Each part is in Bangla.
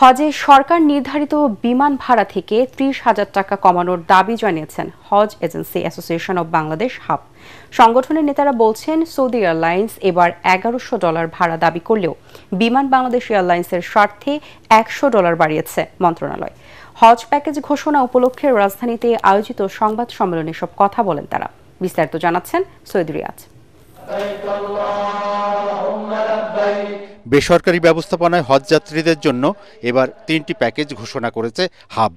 হজে সরকার নির্ধারিত বিমান ভাড়া থেকে ৩০,০০০ টাকা কমানোর দাবি জানিয়েছেন Hajj agency association of Bangladesh HAAB. সংগঠনের নেতারা বলছেন, সৌদি এয়ারলাইন্স এবার $১১০০ ভাড়া দাবি করলেও বিমান বাংলাদেশ এয়ারলাইন্সের স্বার্থে $১০০ বাড়িয়েছে মন্ত্রণালয়। হজ প্যাকেজ ঘোষণা উপলক্ষে রাজধানীতে আয়োজিত সংবাদ সম্মেলনে সব কথা বলেন তারা। বিস্তারিত জানাচ্ছেন সৈয়দ রিয়াজ। বেসরকারি ব্যবস্থাপনায় হজযাত্রীদের জন্য এবার ৩টি প্যাকেজ ঘোষণা করেছে হাব।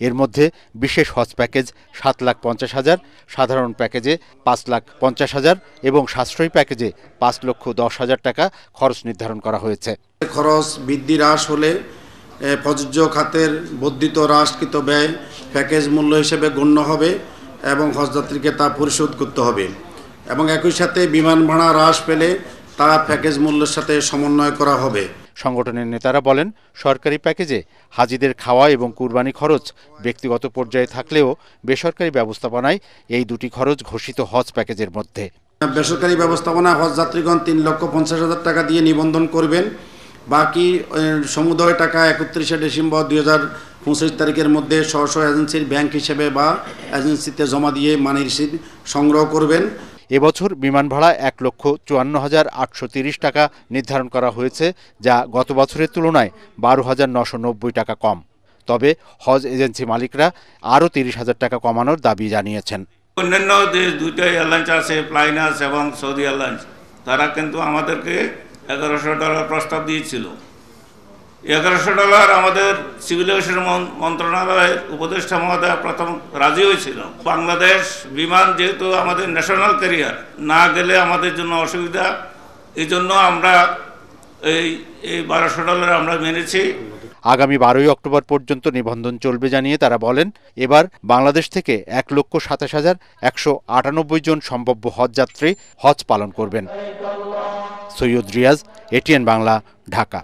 এর মধ্যে বিশেষ হজ প্যাকেজ ৭,৫০,০০০, সাধারণ প্যাকেজে ৫,৫০,০০০ এবং সাশ্রয়ী প্যাকেজে ৫,১০,০০০ টাকা খরচ নির্ধারণ করা হয়েছে। খরচ বৃদ্ধি হ্রাস হলে প্রযোজ্য খাতের বর্ধিত হ্রাসকৃত ব্যয় প্যাকেজ মূল্য হিসেবে গণ্য হবে এবং হজযাত্রীকে তা পরিশোধ করতে হবে এবং একই সাথে বিমান ভাড়া হ্রাস পেলে তা প্যাকেজ মূল্যের সাথে সমন্বয় করা হবে। সংগঠনের নেতারা বলেন, সরকারি প্যাকেজে হাজিদের খাওয়া এবং কুরবানি খরচ ব্যক্তিগত পর্যায়ে থাকলেও বেসরকারি ব্যবস্থাপনায় এই দুটি খরচ ঘোষিত হজ প্যাকেজের মধ্যে। বেসরকারি ব্যবস্থাপনায় হজযাত্রীগণ ৩,৫০,০০০ টাকা দিয়ে নিবন্ধন করবেন। বাকি সমুদয় টাকা ৩১শে ডিসেম্বর ২০২৫ তারিখের মধ্যে স্ব এজেন্সির ব্যাংক হিসেবে বা এজেন্সিতে জমা দিয়ে মানি রসিদ সংগ্রহ করবেন। এবছর বিমান ভাড়া ১,৫৪,৮৩০ টাকা নির্ধারণ করা হয়েছে, যা গত বছরের তুলনায় ১২,৯৯০ টাকা কম। তবে হজ এজেন্সি মালিকরা আরও ৩০,০০০ টাকা কমানোর দাবি জানিয়েছেন। অন্যান্য দেশ দুইটা এয়ারলাইন্স আছে, ফ্লাইনাস এবং সৌদি এয়ারলাইন্স, তারা কিন্তু আমাদেরকে $১১০০ প্রস্তাব দিয়েছিল। $১১০০ আমাদের সিভিল এভিয়েশন মন্ত্রণালয়ের উপদেষ্টা মহোদয় প্রথম রাজি হয়েছিল। বাংলাদেশ বিমান যেহেতু আমাদের ন্যাশনাল ক্যারিয়ার, না গেলে আমাদের জন্য অসুবিধা, এই জন্য আমরা এই $১২০০ আমরা মেনেছি। আগামী ১২ই অক্টোবর পর্যন্ত নিবন্ধন চলবে জানিয়ে তারা বলেন, এবার বাংলাদেশ থেকে ১,২৭,১৯৮ জন সম্ভাব্য হজযাত্রী হজ পালন করবেন। সৈয়দ রিয়াজ, এটিএন বাংলা, ঢাকা।